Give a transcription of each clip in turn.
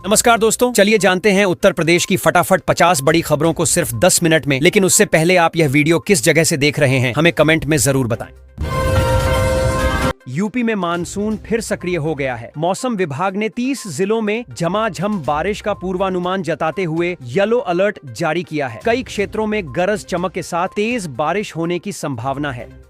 नमस्कार दोस्तों, चलिए जानते हैं उत्तर प्रदेश की फटाफट 50 बड़ी खबरों को सिर्फ 10 मिनट में। लेकिन उससे पहले आप यह वीडियो किस जगह से देख रहे हैं हमें कमेंट में जरूर बताएं। यूपी में मानसून फिर सक्रिय हो गया है। मौसम विभाग ने 30 जिलों में झमाझम बारिश का पूर्वानुमान जताते हुए येलो अलर्ट जारी किया है। कई क्षेत्रों में गरज चमक के साथ तेज बारिश होने की संभावना है।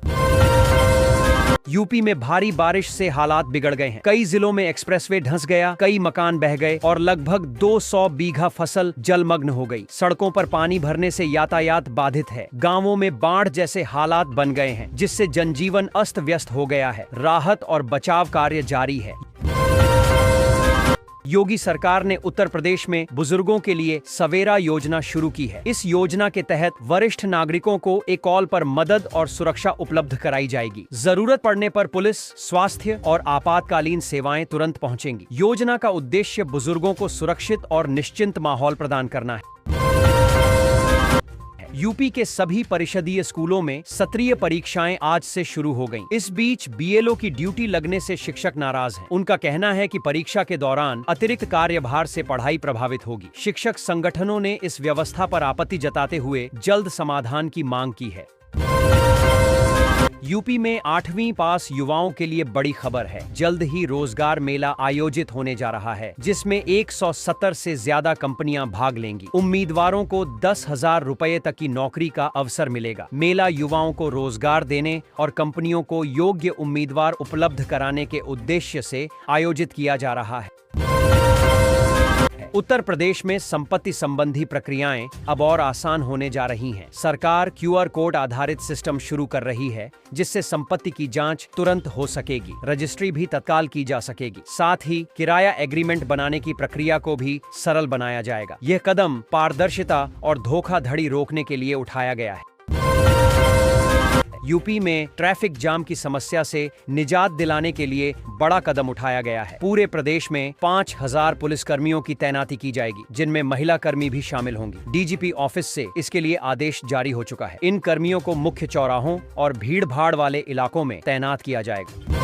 यूपी में भारी बारिश से हालात बिगड़ गए हैं। कई जिलों में एक्सप्रेसवे धंस गया, कई मकान बह गए और लगभग 200 बीघा फसल जलमग्न हो गई। सड़कों पर पानी भरने से यातायात बाधित है। गांवों में बाढ़ जैसे हालात बन गए हैं, जिससे जनजीवन अस्त व्यस्त हो गया है। राहत और बचाव कार्य जारी है। योगी सरकार ने उत्तर प्रदेश में बुजुर्गों के लिए सवेरा योजना शुरू की है। इस योजना के तहत वरिष्ठ नागरिकों को एक कॉल पर मदद और सुरक्षा उपलब्ध कराई जाएगी। जरूरत पड़ने पर पुलिस, स्वास्थ्य और आपातकालीन सेवाएं तुरंत पहुंचेंगी। योजना का उद्देश्य बुजुर्गों को सुरक्षित और निश्चिंत माहौल प्रदान करना है। यूपी के सभी परिषदीय स्कूलों में सत्रीय परीक्षाएं आज से शुरू हो गईं। इस बीच बीएलओ की ड्यूटी लगने से शिक्षक नाराज हैं। उनका कहना है कि परीक्षा के दौरान अतिरिक्त कार्यभार से पढ़ाई प्रभावित होगी। शिक्षक संगठनों ने इस व्यवस्था पर आपत्ति जताते हुए जल्द समाधान की मांग की है। यूपी में 8वीं पास युवाओं के लिए बड़ी खबर है। जल्द ही रोजगार मेला आयोजित होने जा रहा है, जिसमें 170 से ज्यादा कंपनियां भाग लेंगी। उम्मीदवारों को 10,000 रुपए तक की नौकरी का अवसर मिलेगा। मेला युवाओं को रोजगार देने और कंपनियों को योग्य उम्मीदवार उपलब्ध कराने के उद्देश्य से आयोजित किया जा रहा है। उत्तर प्रदेश में संपत्ति संबंधी प्रक्रियाएं अब और आसान होने जा रही हैं। सरकार क्यूआर कोड आधारित सिस्टम शुरू कर रही है, जिससे संपत्ति की जांच तुरंत हो सकेगी। रजिस्ट्री भी तत्काल की जा सकेगी। साथ ही किराया एग्रीमेंट बनाने की प्रक्रिया को भी सरल बनाया जाएगा। यह कदम पारदर्शिता और धोखाधड़ी रोकने के लिए उठाया गया है। यूपी में ट्रैफिक जाम की समस्या से निजात दिलाने के लिए बड़ा कदम उठाया गया है। पूरे प्रदेश में 5,000 पुलिसकर्मियों की तैनाती की जाएगी, जिनमें महिला कर्मी भी शामिल होंगी। डीजीपी ऑफिस से इसके लिए आदेश जारी हो चुका है। इन कर्मियों को मुख्य चौराहों और भीड़-भाड़ वाले इलाकों में तैनात किया जाएगा।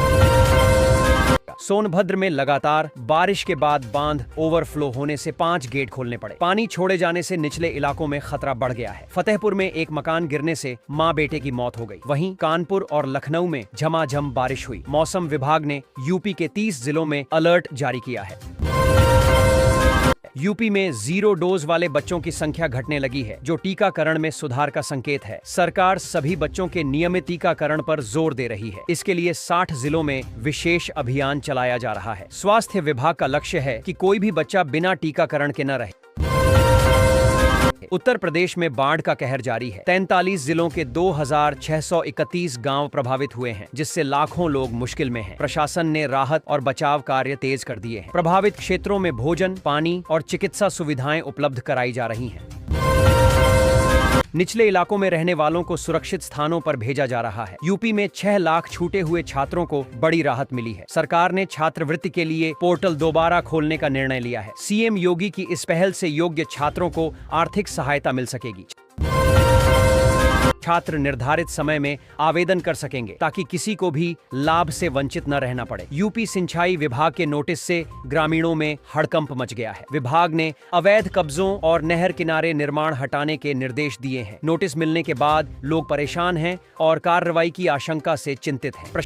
सोनभद्र में लगातार बारिश के बाद बांध ओवरफ्लो होने से 5 गेट खोलने पड़े। पानी छोड़े जाने से निचले इलाकों में खतरा बढ़ गया है। फतेहपुर में एक मकान गिरने से मां बेटे की मौत हो गई। वहीं कानपुर और लखनऊ में झमाझम बारिश हुई। मौसम विभाग ने यूपी के 30 जिलों में अलर्ट जारी किया है। यूपी में 0 डोज वाले बच्चों की संख्या घटने लगी है, जो टीकाकरण में सुधार का संकेत है। सरकार सभी बच्चों के नियमित टीकाकरण पर जोर दे रही है। इसके लिए 60 जिलों में विशेष अभियान चलाया जा रहा है। स्वास्थ्य विभाग का लक्ष्य है कि कोई भी बच्चा बिना टीकाकरण के न रहे। उत्तर प्रदेश में बाढ़ का कहर जारी है। 43 जिलों के 2,631 गांव प्रभावित हुए हैं, जिससे लाखों लोग मुश्किल में हैं। प्रशासन ने राहत और बचाव कार्य तेज कर दिए हैं। प्रभावित क्षेत्रों में भोजन, पानी और चिकित्सा सुविधाएं उपलब्ध कराई जा रही हैं। निचले इलाकों में रहने वालों को सुरक्षित स्थानों पर भेजा जा रहा है। यूपी में 6 लाख छूटे हुए छात्रों को बड़ी राहत मिली है। सरकार ने छात्रवृत्ति के लिए पोर्टल दोबारा खोलने का निर्णय लिया है। सीएम योगी की इस पहल से योग्य छात्रों को आर्थिक सहायता मिल सकेगी। छात्र निर्धारित समय में आवेदन कर सकेंगे, ताकि किसी को भी लाभ से वंचित न रहना पड़े। यूपी सिंचाई विभाग के नोटिस से ग्रामीणों में हड़कंप मच गया है। विभाग ने अवैध कब्जों और नहर किनारे निर्माण हटाने के निर्देश दिए हैं। नोटिस मिलने के बाद लोग परेशान हैं और कार्रवाई की आशंका से चिंतित हैं।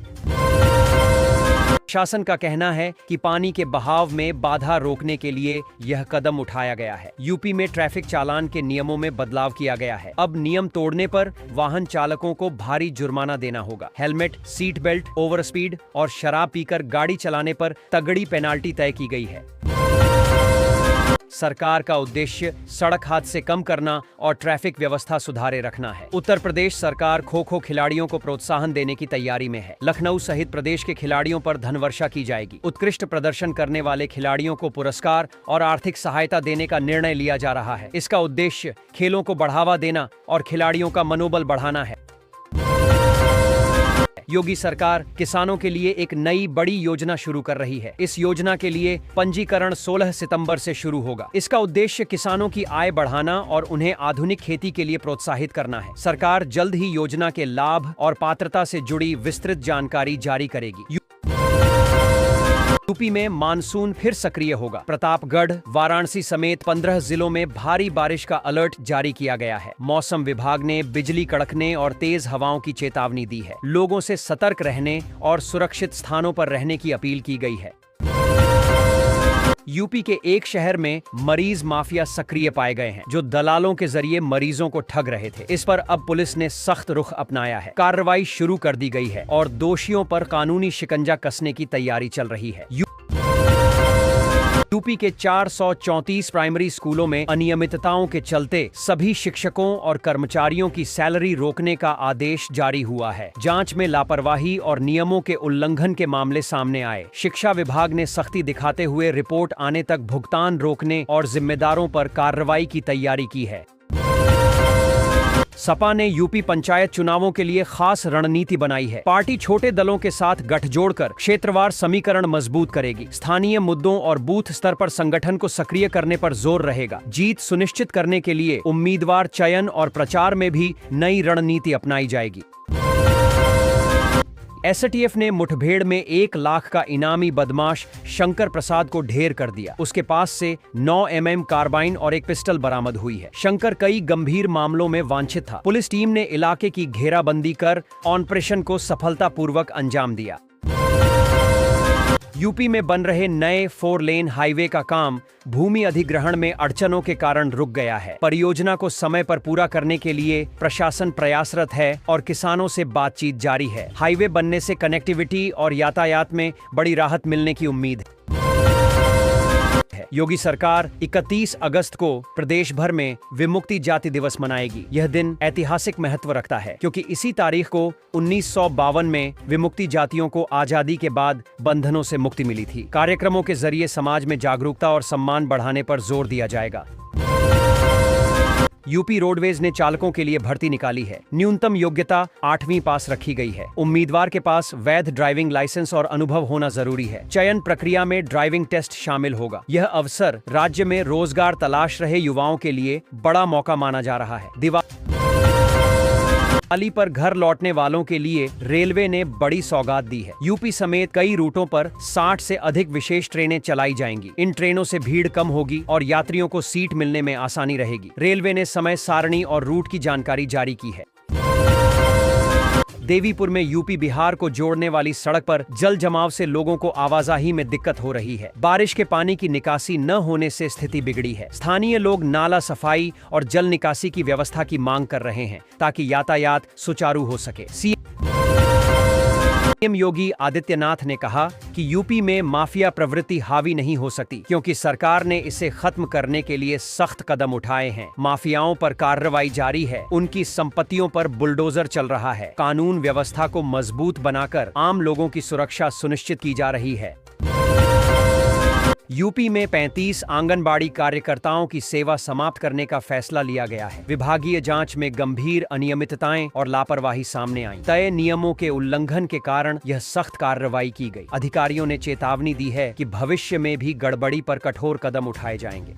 शासन का कहना है कि पानी के बहाव में बाधा रोकने के लिए यह कदम उठाया गया है। यूपी में ट्रैफिक चालान के नियमों में बदलाव किया गया है। अब नियम तोड़ने पर वाहन चालकों को भारी जुर्माना देना होगा। Helmet, seat belt, over speed और शराब पीकर गाड़ी चलाने पर तगड़ी पेनाल्टी तय की गई है। सरकार का उद्देश्य सड़क हादसे कम करना और ट्रैफिक व्यवस्था सुधारे रखना है। उत्तर प्रदेश सरकार खो-खो खिलाड़ियों को प्रोत्साहन देने की तैयारी में है। लखनऊ सहित प्रदेश के खिलाड़ियों पर धनवर्षा की जाएगी। उत्कृष्ट प्रदर्शन करने वाले खिलाड़ियों को पुरस्कार और आर्थिक सहायता देने का निर्णय लिया जा रहा है। इसका उद्देश्य खेलों को बढ़ावा देना और खिलाड़ियों का मनोबल बढ़ाना है। योगी सरकार किसानों के लिए एक नई बड़ी योजना शुरू कर रही है। इस योजना के लिए पंजीकरण 16 सितंबर से शुरू होगा। इसका उद्देश्य किसानों की आय बढ़ाना और उन्हें आधुनिक खेती के लिए प्रोत्साहित करना है। सरकार जल्द ही योजना के लाभ और पात्रता से जुड़ी विस्तृत जानकारी जारी करेगी। यूपी में मानसून फिर सक्रिय होगा। प्रतापगढ़, वाराणसी समेत 15 जिलों में भारी बारिश का अलर्ट जारी किया गया है। मौसम विभाग ने बिजली कड़कने और तेज हवाओं की चेतावनी दी है। लोगों से सतर्क रहने और सुरक्षित स्थानों पर रहने की अपील की गई है। यूपी के एक शहर में मरीज माफिया सक्रिय पाए गए हैं, जो दलालों के जरिए मरीजों को ठग रहे थे। इस पर अब पुलिस ने सख्त रुख अपनाया है। कार्रवाई शुरू कर दी गई है और दोषियों पर कानूनी शिकंजा कसने की तैयारी चल रही है। यूपी के 434 प्राइमरी स्कूलों में अनियमितताओं के चलते सभी शिक्षकों और कर्मचारियों की सैलरी रोकने का आदेश जारी हुआ है। जांच में लापरवाही और नियमों के उल्लंघन के मामले सामने आए। शिक्षा विभाग ने सख्ती दिखाते हुए रिपोर्ट आने तक भुगतान रोकने और जिम्मेदारों पर कार्रवाई की तैयारी की है। सपा ने यूपी पंचायत चुनावों के लिए खास रणनीति बनाई है। पार्टी छोटे दलों के साथ गठजोड़ कर क्षेत्रवार समीकरण मजबूत करेगी। स्थानीय मुद्दों और बूथ स्तर पर संगठन को सक्रिय करने पर जोर रहेगा। जीत सुनिश्चित करने के लिए उम्मीदवार चयन और प्रचार में भी नई रणनीति अपनाई जाएगी। एसटीएफ ने मुठभेड़ में 1 लाख का इनामी बदमाश शंकर प्रसाद को ढेर कर दिया। उसके पास से 9 mm कार्बाइन और एक पिस्टल बरामद हुई है। शंकर कई गंभीर मामलों में वांछित था। पुलिस टीम ने इलाके की घेराबंदी कर ऑपरेशन को सफलतापूर्वक अंजाम दिया। यूपी में बन रहे नए 4 लेन हाईवे का काम भूमि अधिग्रहण में अड़चनों के कारण रुक गया है। परियोजना को समय पर पूरा करने के लिए प्रशासन प्रयासरत है और किसानों से बातचीत जारी है। हाईवे बनने से कनेक्टिविटी और यातायात में बड़ी राहत मिलने की उम्मीद है। योगी सरकार 31 अगस्त को प्रदेश भर में विमुक्ति जाति दिवस मनाएगी। यह दिन ऐतिहासिक महत्व रखता है, क्योंकि इसी तारीख को 1952 में विमुक्ति जातियों को आजादी के बाद बंधनों से मुक्ति मिली थी। कार्यक्रमों के जरिए समाज में जागरूकता और सम्मान बढ़ाने पर जोर दिया जाएगा। यूपी रोडवेज ने चालकों के लिए भर्ती निकाली है। न्यूनतम योग्यता 8वीं पास रखी गई है। उम्मीदवार के पास वैध ड्राइविंग लाइसेंस और अनुभव होना जरूरी है। चयन प्रक्रिया में ड्राइविंग टेस्ट शामिल होगा। यह अवसर राज्य में रोजगार तलाश रहे युवाओं के लिए बड़ा मौका माना जा रहा है। दिवाली पर घर लौटने वालों के लिए रेलवे ने बड़ी सौगात दी है। यूपी समेत कई रूटों पर 60 से अधिक विशेष ट्रेनें चलाई जाएंगी। इन ट्रेनों से भीड़ कम होगी और यात्रियों को सीट मिलने में आसानी रहेगी। रेलवे ने समय सारणी और रूट की जानकारी जारी की है। देवीपुर में यूपी बिहार को जोड़ने वाली सड़क पर जल जमाव से लोगों को आवाजाही में दिक्कत हो रही है। बारिश के पानी की निकासी न होने से स्थिति बिगड़ी है। स्थानीय लोग नाला सफाई और जल निकासी की व्यवस्था की मांग कर रहे हैं, ताकि यातायात सुचारू हो सके। सीएम योगी आदित्यनाथ ने कहा कि यूपी में माफिया प्रवृत्ति हावी नहीं हो सकती, क्योंकि सरकार ने इसे खत्म करने के लिए सख्त कदम उठाए हैं। माफियाओं पर कार्रवाई जारी है। उनकी संपत्तियों पर बुलडोजर चल रहा है। कानून व्यवस्था को मजबूत बनाकर आम लोगों की सुरक्षा सुनिश्चित की जा रही है। यूपी में 35 आंगनबाड़ी कार्यकर्ताओं की सेवा समाप्त करने का फैसला लिया गया है। विभागीय जांच में गंभीर अनियमितताएं और लापरवाही सामने आई। तय नियमों के उल्लंघन के कारण यह सख्त कार्रवाई की गई। अधिकारियों ने चेतावनी दी है कि भविष्य में भी गड़बड़ी पर कठोर कदम उठाए जाएंगे।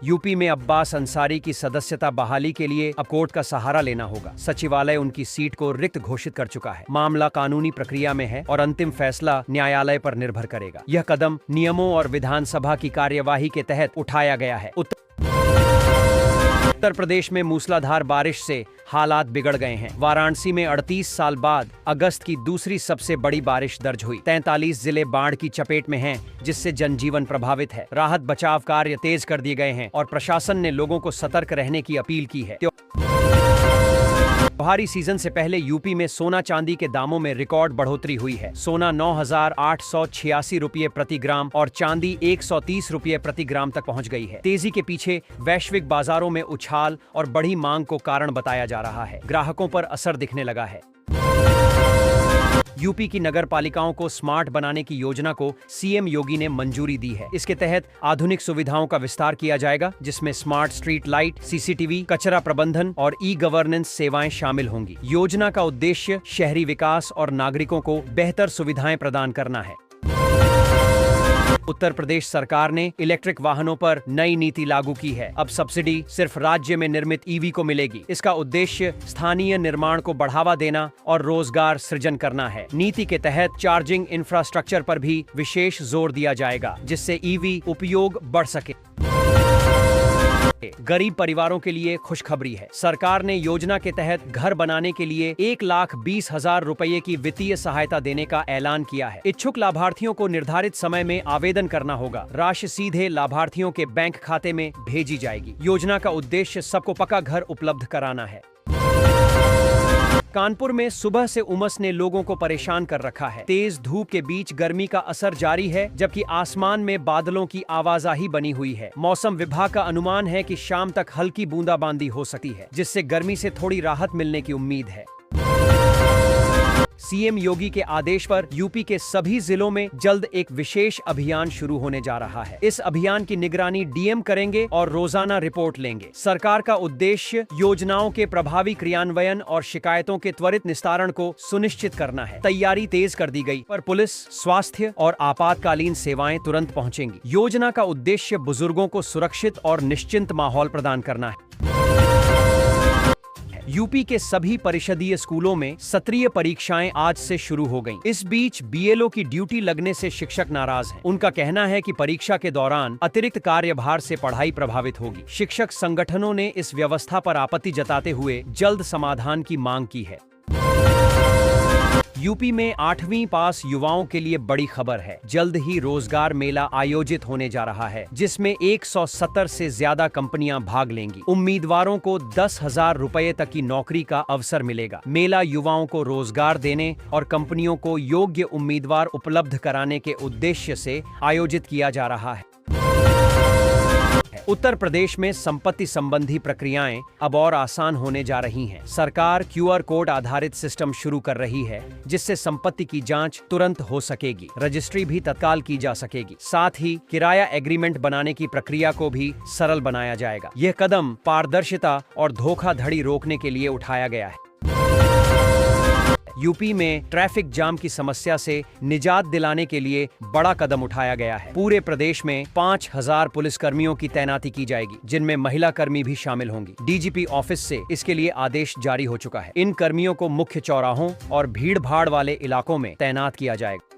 यूपी में अब्बास अंसारी की सदस्यता बहाली के लिए अब कोर्ट का सहारा लेना होगा। सचिवालय उनकी सीट को रिक्त घोषित कर चुका है। मामला कानूनी प्रक्रिया में है और अंतिम फैसला न्यायालय पर निर्भर करेगा। यह कदम नियमों और विधानसभा की कार्यवाही के तहत उठाया गया है। उत्तर प्रदेश में मूसलाधार बारिश से हालात बिगड़ गए हैं। वाराणसी में 38 साल बाद अगस्त की दूसरी सबसे बड़ी बारिश दर्ज हुई। 43 जिले बाढ़ की चपेट में हैं, जिससे जनजीवन प्रभावित है। राहत बचाव कार्य तेज कर दिए गए हैं और प्रशासन ने लोगों को सतर्क रहने की अपील की है। त्योहारी सीजन से पहले यूपी में सोना चांदी के दामों में रिकॉर्ड बढ़ोतरी हुई है। सोना 9,886 रुपये प्रति ग्राम और चांदी 130 रुपये प्रति ग्राम तक पहुंच गई है। तेजी के पीछे वैश्विक बाजारों में उछाल और बड़ी मांग को कारण बताया जा रहा है। ग्राहकों पर असर दिखने लगा है। यूपी की नगर पालिकाओं को स्मार्ट बनाने की योजना को सीएम योगी ने मंजूरी दी है। इसके तहत आधुनिक सुविधाओं का विस्तार किया जाएगा, जिसमें स्मार्ट स्ट्रीट लाइट, सीसीटीवी, कचरा प्रबंधन और ई गवर्नेंस सेवाएं शामिल होंगी। योजना का उद्देश्य शहरी विकास और नागरिकों को बेहतर सुविधाएं प्रदान करना है। उत्तर प्रदेश सरकार ने इलेक्ट्रिक वाहनों पर नई नीति लागू की है। अब सब्सिडी सिर्फ राज्य में निर्मित ईवी को मिलेगी। इसका उद्देश्य स्थानीय निर्माण को बढ़ावा देना और रोजगार सृजन करना है। नीति के तहत चार्जिंग इंफ्रास्ट्रक्चर पर भी विशेष जोर दिया जाएगा, जिससे ईवी उपयोग बढ़ सके। गरीब परिवारों के लिए खुशखबरी है। सरकार ने योजना के तहत घर बनाने के लिए 1,20,000 रुपये की वित्तीय सहायता देने का ऐलान किया है। इच्छुक लाभार्थियों को निर्धारित समय में आवेदन करना होगा। राशि सीधे लाभार्थियों के बैंक खाते में भेजी जाएगी। योजना का उद्देश्य सबको पक्का घर उपलब्ध कराना है। कानपुर में सुबह से उमस ने लोगों को परेशान कर रखा है। तेज धूप के बीच गर्मी का असर जारी है, जबकि आसमान में बादलों की आवाजाही बनी हुई है। मौसम विभाग का अनुमान है कि शाम तक हल्की बूंदाबांदी हो सकती है, जिससे गर्मी से थोड़ी राहत मिलने की उम्मीद है। सीएम योगी के आदेश पर यूपी के सभी जिलों में जल्द एक विशेष अभियान शुरू होने जा रहा है। इस अभियान की निगरानी डीएम करेंगे और रोजाना रिपोर्ट लेंगे। सरकार का उद्देश्य योजनाओं के प्रभावी क्रियान्वयन और शिकायतों के त्वरित निस्तारण को सुनिश्चित करना है। तैयारी तेज कर दी गई, पर पुलिस, स्वास्थ्य और आपातकालीन सेवाएं तुरंत पहुंचेंगी। योजना का उद्देश्य बुजुर्गों को सुरक्षित और निश्चिंत माहौल प्रदान करना है। यूपी के सभी परिषदीय स्कूलों में सत्रीय परीक्षाएं आज से शुरू हो गईं। इस बीच बीएलओ की ड्यूटी लगने से शिक्षक नाराज हैं। उनका कहना है कि परीक्षा के दौरान अतिरिक्त कार्यभार से पढ़ाई प्रभावित होगी। शिक्षक संगठनों ने इस व्यवस्था पर आपत्ति जताते हुए जल्द समाधान की मांग की है। यूपी में 8वीं पास युवाओं के लिए बड़ी खबर है। जल्द ही रोजगार मेला आयोजित होने जा रहा है, जिसमें 170 से ज्यादा कंपनियां भाग लेंगी। उम्मीदवारों को 10,000 रुपये तक की नौकरी का अवसर मिलेगा। मेला युवाओं को रोजगार देने और कंपनियों को योग्य उम्मीदवार उपलब्ध कराने के उद्देश्य से आयोजित किया जा रहा है। उत्तर प्रदेश में संपत्ति संबंधी प्रक्रियाएं अब और आसान होने जा रही हैं। सरकार क्यूआर कोड आधारित सिस्टम शुरू कर रही है, जिससे संपत्ति की जांच तुरंत हो सकेगी। रजिस्ट्री भी तत्काल की जा सकेगी। साथ ही किराया एग्रीमेंट बनाने की प्रक्रिया को भी सरल बनाया जाएगा। यह कदम पारदर्शिता और धोखाधड़ी रोकने के लिए उठाया गया है। यूपी में ट्रैफिक जाम की समस्या से निजात दिलाने के लिए बड़ा कदम उठाया गया है। पूरे प्रदेश में 5,000 पुलिसकर्मियों की तैनाती की जाएगी, जिनमें महिला कर्मी भी शामिल होंगी। डीजीपी ऑफिस से इसके लिए आदेश जारी हो चुका है। इन कर्मियों को मुख्य चौराहों और भीड़-भाड़ वाले इलाकों में तैनात किया जाएगा।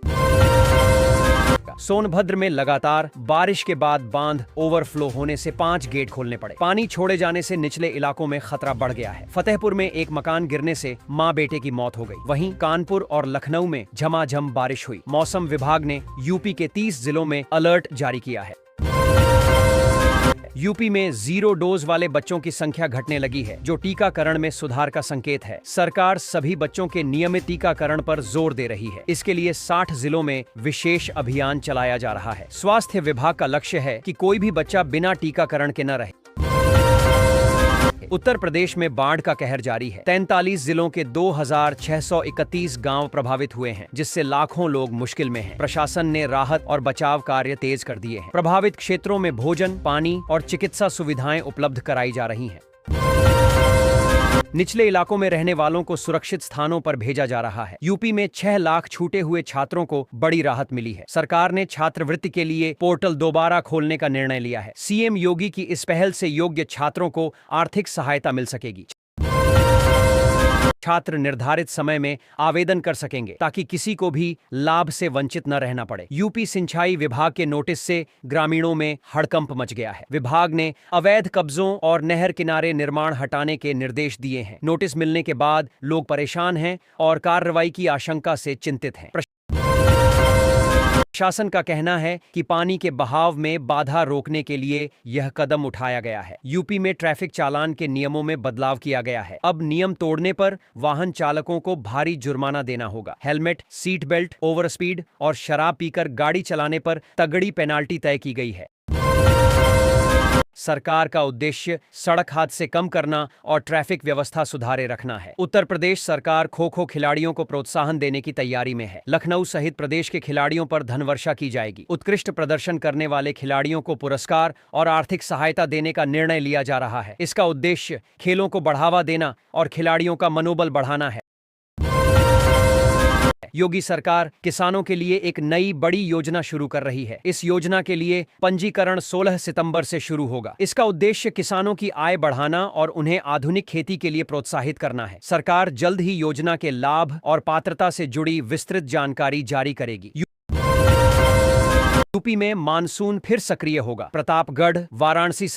सोनभद्र में लगातार बारिश के बाद बांध ओवरफ्लो होने से 5 गेट खोलने पड़े। पानी छोड़े जाने से निचले इलाकों में खतरा बढ़ गया है। फतेहपुर में एक मकान गिरने से मां बेटे की मौत हो गई। वहीं कानपुर और लखनऊ में झमाझम बारिश हुई। मौसम विभाग ने यूपी के 30 जिलों में अलर्ट जारी किया है। यूपी में 0 डोज वाले बच्चों की संख्या घटने लगी है, जो टीकाकरण में सुधार का संकेत है। सरकार सभी बच्चों के नियमित टीकाकरण पर जोर दे रही है। इसके लिए 60 जिलों में विशेष अभियान चलाया जा रहा है। स्वास्थ्य विभाग का लक्ष्य है कि कोई भी बच्चा बिना टीकाकरण के न रहे। उत्तर प्रदेश में बाढ़ का कहर जारी है। 43 जिलों के 2,631 गांव प्रभावित हुए हैं, जिससे लाखों लोग मुश्किल में हैं। प्रशासन ने राहत और बचाव कार्य तेज कर दिए हैं। प्रभावित क्षेत्रों में भोजन, पानी और चिकित्सा सुविधाएं उपलब्ध कराई जा रही हैं। निचले इलाकों में रहने वालों को सुरक्षित स्थानों पर भेजा जा रहा है। यूपी में 6 लाख छूटे हुए छात्रों को बड़ी राहत मिली है। सरकार ने छात्रवृत्ति के लिए पोर्टल दोबारा खोलने का निर्णय लिया है। सीएम योगी की इस पहल से योग्य छात्रों को आर्थिक सहायता मिल सकेगी। छात्र निर्धारित समय में आवेदन कर सकेंगे, ताकि किसी को भी लाभ से वंचित न रहना पड़े। यूपी सिंचाई विभाग के नोटिस से ग्रामीणों में हड़कंप मच गया है। विभाग ने अवैध कब्जों और नहर किनारे निर्माण हटाने के निर्देश दिए हैं। नोटिस मिलने के बाद लोग परेशान हैं और कार्रवाई की आशंका से चिंतित हैं। शासन का कहना है कि पानी के बहाव में बाधा रोकने के लिए यह कदम उठाया गया है। यूपी में ट्रैफिक चालान के नियमों में बदलाव किया गया है। अब नियम तोड़ने पर वाहन चालकों को भारी जुर्माना देना होगा। Helmet, seat belt, over speed और शराब पीकर गाड़ी चलाने पर तगड़ी पेनाल्टी तय की गई है। सरकार का उद्देश्य सड़क हादसे कम करना और ट्रैफिक व्यवस्था सुधारे रखना है। उत्तर प्रदेश सरकार खो-खो खिलाड़ियों को प्रोत्साहन देने की तैयारी में है। लखनऊ सहित प्रदेश के खिलाड़ियों पर धनवर्षा की जाएगी। उत्कृष्ट प्रदर्शन करने वाले खिलाड़ियों को पुरस्कार और आर्थिक सहायता देने का निर्णय लिया जा रहा है। इसका उद्देश्य खेलों को बढ़ावा देना और खिलाड़ियों का मनोबल बढ़ाना है। योगी सरकार किसानों के लिए एक नई बड़ी योजना शुरू कर रही है। इस योजना के लिए पंजीकरण 16 सितंबर से शुरू होगा। इसका उद्देश्य किसानों की आय बढ़ाना और उन्हें आधुनिक खेती के लिए प्रोत्साहित करना है। सरकार जल्द ही योजना के लाभ और पात्रता से जुड़ी विस्तृत जानकारी जारी करेगी। यूपी में मानसून फिर सक्रिय होगा। प्रतापगढ़, वाराणसी